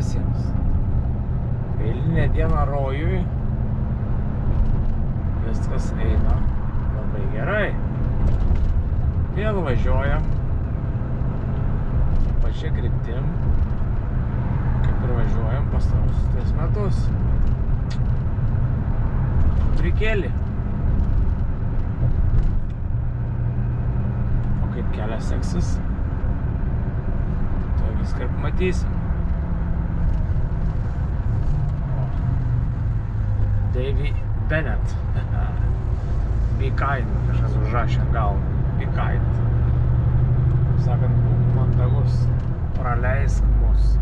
visiems. Eilinė diena rojui. Viskas eina labai gerai. Vėl važiuojam. Pačia kryptim. Kaip ir važiuojam pastaruosius 3 metus. Trikėlį. O kaip kelias seksis, to viską ir matysim. Davy Bennett. Be kind. Kažkas užrašė galvą. Be kind. Kaip sakant, būk mandagus. Praleisk mus.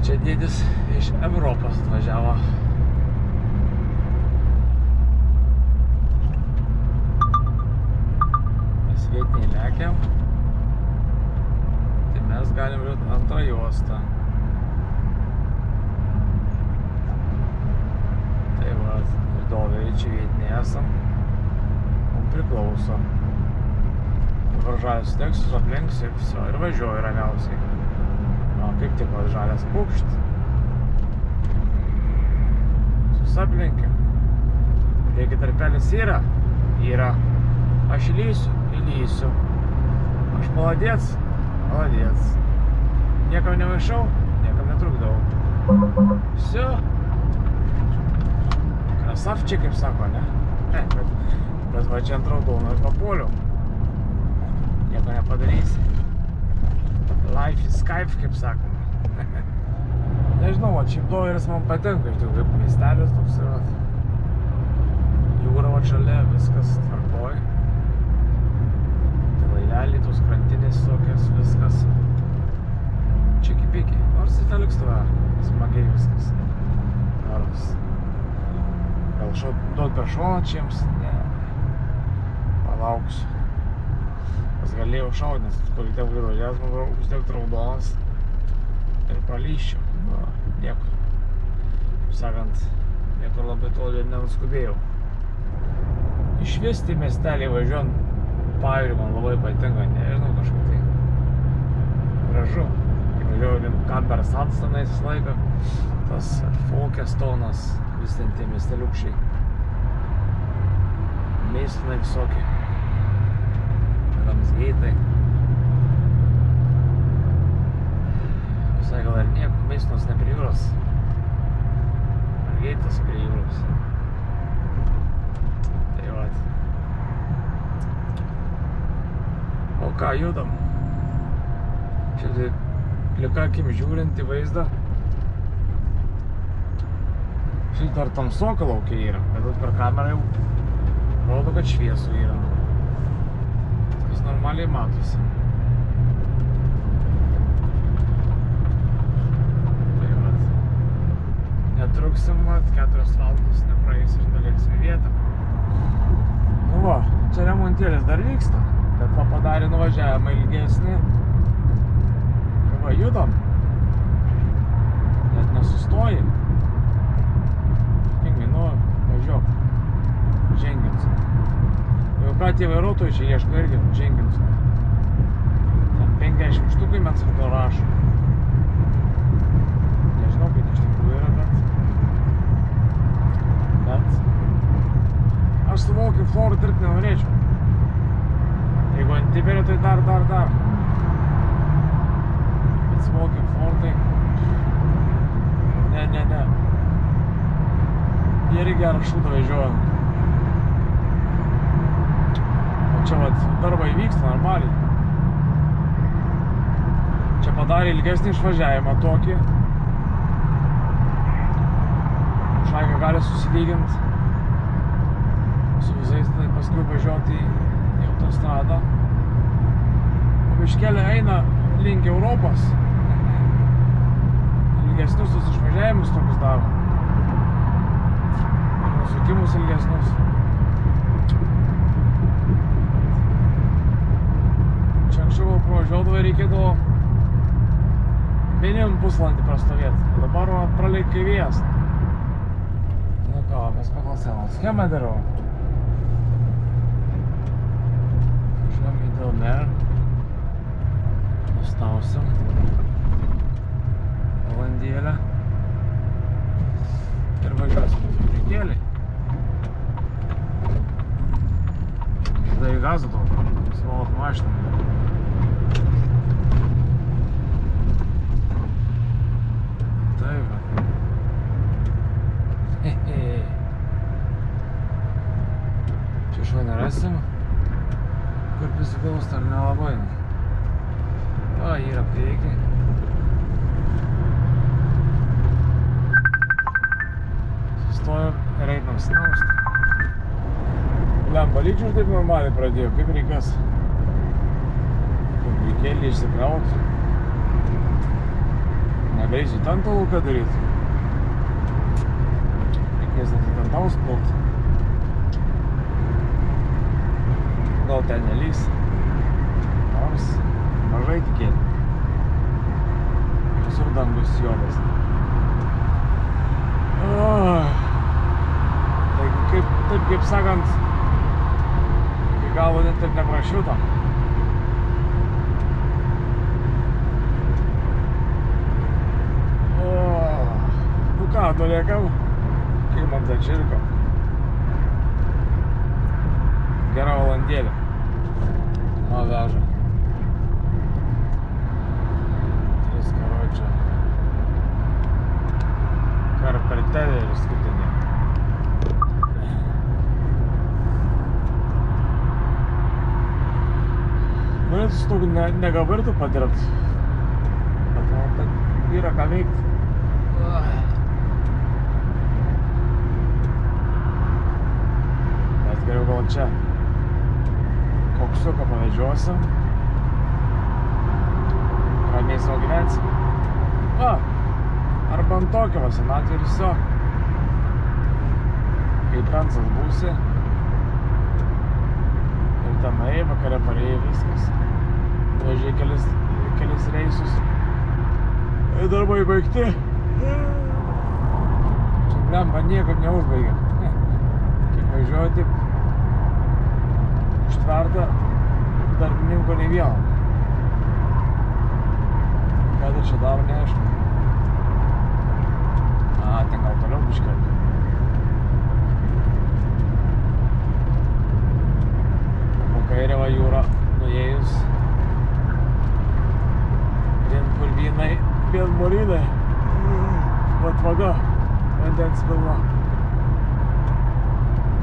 Čia dėdis iš Europos atvažiavo. Mes vietiniai lekiam. Tai mes galim žiūrėti antrą juostą. Tai va, Doveriai čia vietiniai esam. Mums priklauso. Dabar žalias sudegsiu, aplenksiu ir viso. Ir važiuoju ramiausiai. O kaip tik va žalias pukšt. Susaplenkiu. Reikia tarpelis yra? Yra. Aš įlysiu? Įlysiu. Aš maladėts? Maladėts. Niekam nemaišau? Niekam netrukdau. Все. Krasavčiai, kaip sako, ne? Bet va čia ant raudono ir papuoliau. Nieko nepadarysi. Life is Skype, kaip sakoma. Nežinau, va, šiaip Doveris man patinka, iš tikrųjų, kaip miestelis toks yra. Jūra va šalia, viskas tvarkoj. Tai laiveliai, tos krantinės tokios, viskas. Čiki-piki, nors į tą lėktuvą, smagiai viskas. Nors. Gal duot per šoną čiems? Ne. Palauksiu. Pas galėjau šaut, nes kur tiek važiuojas, man uždegt raudonas ir pralyščiau. Nu, niekur. Kaip sakant, niekur labai toli nenuskubėjau. Išvisti miestelį važiuojant pajūrį man labai patinka, nežinau, kažkaip tai gražu. Kai važiuoju link Kamberas atstanais visą laiką, tas Folkestonas, vis ten tie miesteliukščiai. Meistonai visokie. Ramsgeitai. Visai gal ir nieko, Meistonas ne prie jūros. Ramsgeitas prie jūros. Tai vat. O ką, judam. Čia plika akim žiūrint į vaizdą. Štai dar tamsoka laukia yra, bet per kamerą jau rodo, kad šviesų yra. Vis normaliai matosi. Tai vat. Netruksim, vat, 4 valandos nepraeis ir nulėksim į vietą. Nu va, čia remontėlis dar vyksta, bet va padarė nuvažiavimą ilgesnį. Ir va, judam. Net nesustoji. Tingai, nu, važiuok. Ženginsim. Jau ką tie vairuotojai čia ieško irgi Ženginsim. Ten 50 štukai Mensfordo rašo. Nežinau, kaip iš tikrųjų yra, bet aš su Walking Floor dirbti nenorėčiau. Jeigu ant Tiberio, tai dar. Bet su Walking Floor, tai ne. Jie irgi gerą šūdą važiuoja. Čia vat darbai vyksta normaliai. Čia padarė ilgesnį išvažiavimą tokį. Šaika gali susilygint su visais, tai paskui važiuoti į autostradą. O biškelė eina link Europos. Ilgesnius tos išvažiavimus tokius daro. Ir nusukimus ilgesnius. Čia anksčiau pravažiuodavo ir reikėdavo minimum pusvalandį prastovėti. Dabar praleik į vėjas. Nu ką, mes paklausėm. Schemą darau. Važiuojam į Delmer. Pasnausim. Valandėlę. Ir važiuosim fabrikėlį. Tada į gazą to, smalot mašiną. Taip. Čia šuo nerasim. Kur prisiklaust ar nelabai. O, yra priekį. Sustojom ir einam snaust. Lempa lyčių taip normaliai pradėjo, kaip reikės fabrikėlį išsikraut. Negalėsiu ten toluką daryti. Reikės net į ten taus plaukt. Gal ten nelys. Nors mažai tikėti. Visur dangus juodas. Taip kaip sakant, iki galo net taip neprašiuto. Nu ką, nulėkam, kiek man ten čirko. Gera valandėlė. O, veža. 3 karočią. Karperteleris skutinė. Norėtų su tokiu negabartu padirbt. Bet man kad yra ką veikt. Bet geriau gal čia koksuką pavedžiosim. Ramiai savo gyvensim. Arba ant tokio va senatvė ir viso. Kai pensas būsi. Ir tenai vakare parėjai viskas. Važiai kelis reisus. Ir darbai baigti. Čia blemba niekaip neužbaigia. Kaip važiuoju taip užtverta darbininko nei vieno. Ką dar čia daro, neaišku. Ten gal toliau biškelti. Po kairę va jūrą nuėjus. Vien purvynai, vien molynai. Vat vaga, vandens pilna.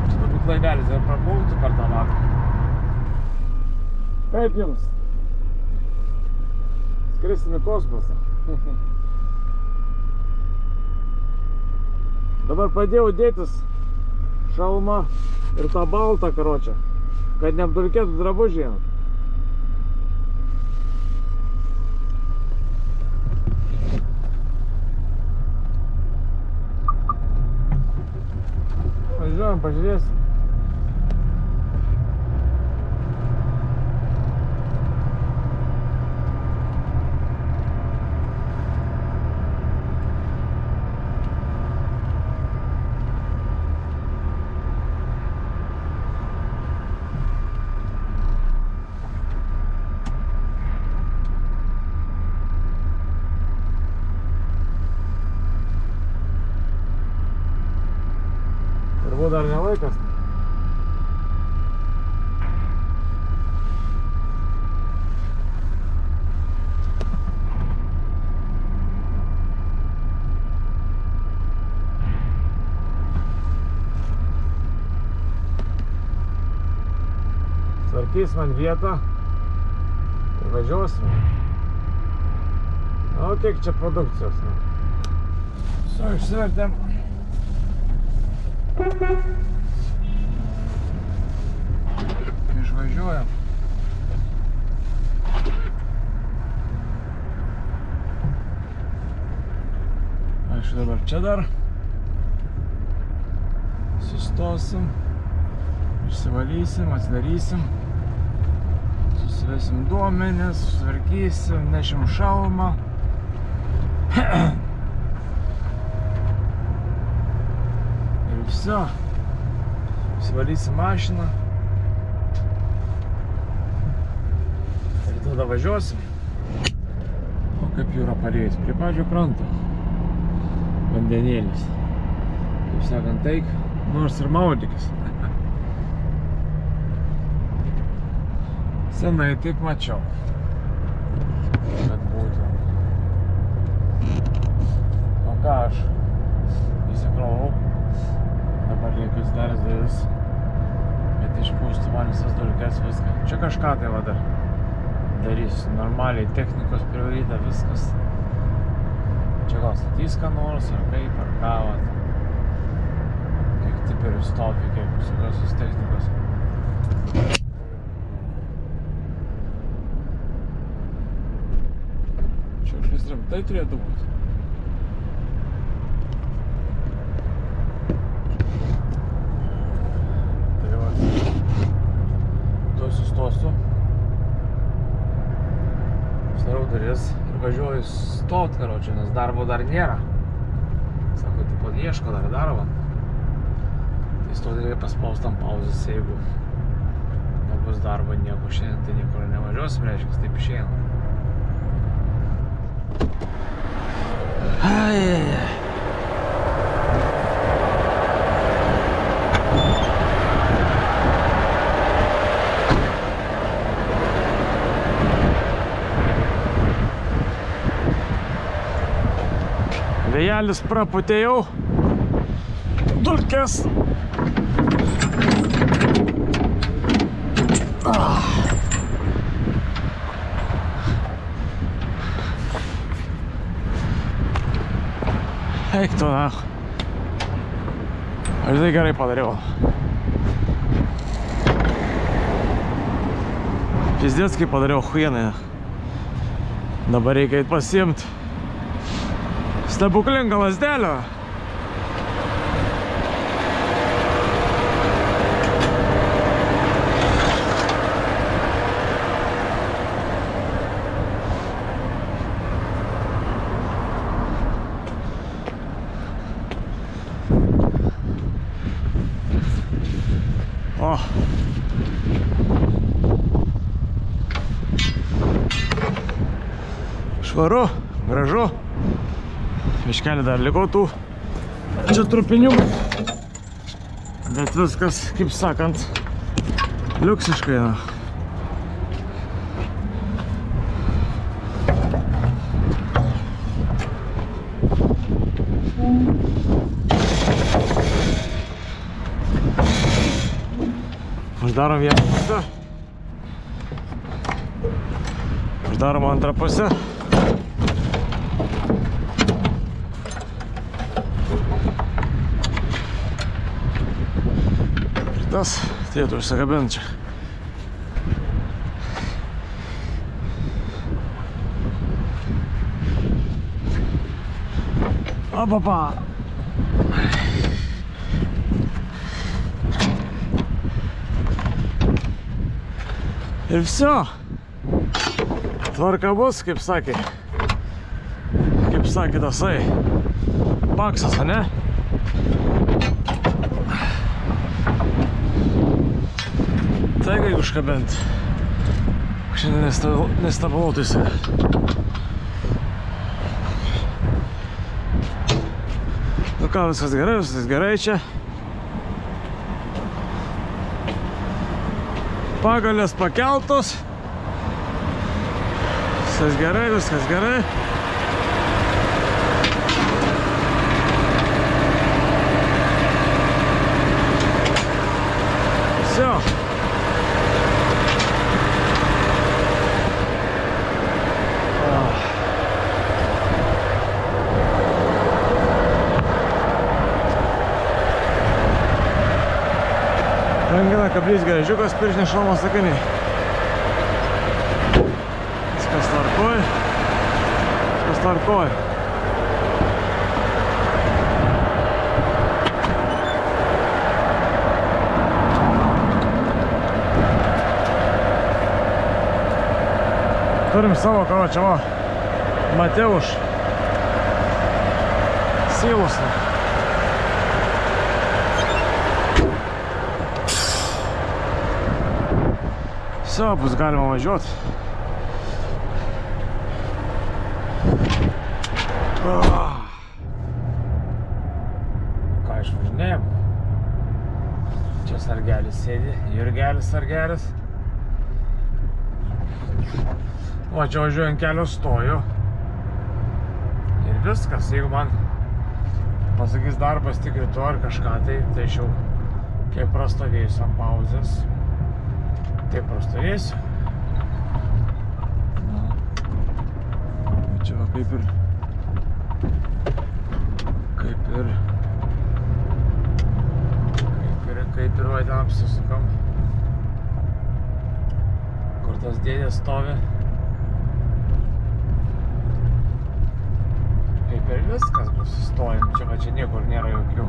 Čia turbūt laivelis ir praplauktų per tą vagą. Kaip jums? Skrisim į kosmosą. Dabar pradėjau dėtis šalmą ir tą baltą karočią, kad neapdulkėtų drabužiai. Važiuojam, pažiūrėsim. Dar ne laikas. Tvarkys man vietą ir važiuosim. O kiek čia produkcijos. Su, išsivertėm. Išvažiuojam. Aš dabar čia dar sustosim, išsivalysim, atsidarysim, susivesim duomenis, sutvarkysim, nešim šalmą. Все, išsivalysim mašiną ir tada važiuosim. kaip jūra parėjus, prie pačio kranto. Vandenėlis. Kaip sakant, taik, nors ir maudykis. Senai taip mačiau, kad būtų. O ką aš įsikrovau, dabar reikia uždaręs duris, bet išpūstų man visas dulkes, viską. Čia kažką tai va dar darysiu, normaliai, technikos privaryta, viskas. Čia gal statys ką nors, ar kaip, ar ką, vat. Kiek tiperių stovi, kiek visokios technikos. Čia kažkas rimtai turėtų būti. Tai va, tuoj sustosiu. Uždarau duris ir važiuoju stot, karočią, nes darbo dar nėra. Sako, tipo, ieško dar darbo. Tai stot reikia paspaustam pauzės, jeigu nebus darbo nieko šiandien, tai niekur nevažiuosim, reiškia, taip išeina. Vėjelis prapūtė jau dulkes. Eik tu, na. Aš tai gerai padariau. Pizdėts, kaip padariau huienai. Dabar reikia eit pasiimt stebuklingą lazdelę. O. Švaru, gražu. Miškelį dar liko tų čia trupinių, bet viskas, kaip sakant, liuksiškai. Uždarom vieną pusę, uždarom antrą pusę. Tas turėtų užsikabinti čia. Opapa! Ir viso. Tvarka bus, kaip sakė. Kaip sakė tasai. Paksas, ane? Tai kaip užkabint. Šiandien nestabiluotųsi. Nu ką, viskas gerai čia. Pagalės pakeltos. Viskas gerai. Все. Rangina kablys garažiukas, pirštinės šalmo sakiniai. Viskas tvarkoj. Turim savo, karočią, va, Mateuš Silusą. Все, bus galima važiuoti. Ką išvažinėjom? Čia sargelis sėdi, Jurgelis sargelis. O čia važiuoju ant kelio stoju. Ir viskas, jeigu man pasakys darbas tik rytoj ar kažką, tai aš jau kiek prastovėsiu ant pauzės, taip prastovėsiu. Čia va kaip ir va ten apsisukam, kur tas dėdės stovi. Kaip ir viskas bus, stojim, čia niekur nėra jokių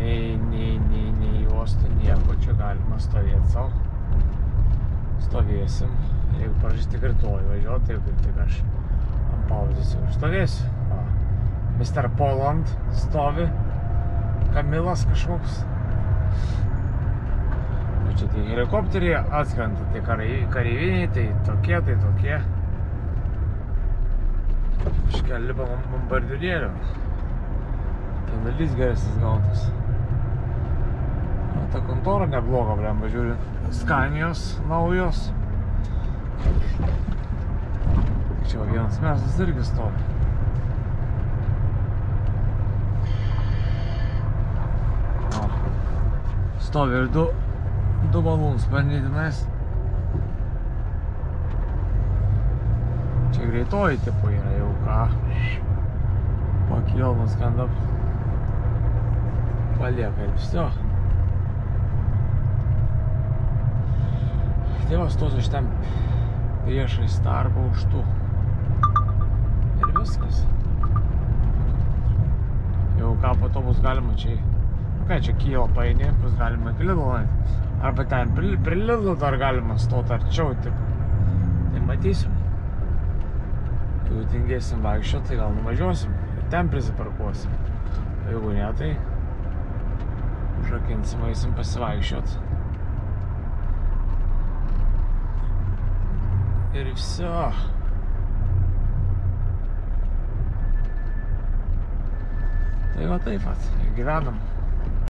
nei juostų, nieko, čia galima stovėti savo. Stovėsim, jeigu prašys tik rytoj važiuoti, tai kaip tik aš ant pauzės jau stovėsiu. Mr. Poland stovi, Kamilas kažkoks. O čia tai helikopteriai atskrenta, tai kareiviniai, tai tokie. Iškelipam bombardierių. Kemelys geresnis gautas. Ta kontora nebloga, blemba, žiūrint. Scanios naujos. Čia vienas mesas irgi stovi. Stovi ir du malūnsparniai tenais. Čia greitoji tipo yra jau ką. Pakyl, nuskanda. Palieka ir viso. Tėvas stosiu šitam priešais darbą už tų. Ir viskas. Jau ką po to bus galima čia. Ką čia Kyla paeini, bus galima iki Lidl nueiti. Arba ten prie Lidl dar galima stoti arčiau, taip. Tai matysim. Jeigu tingėsim vaikščioti, tai gal nuvažiuosim ir ten prisiparkuosim. O jeigu ne, tai užrakinsim, eisim pasivaikščioti. Ir viso. Tai va taip pat, gyvenam.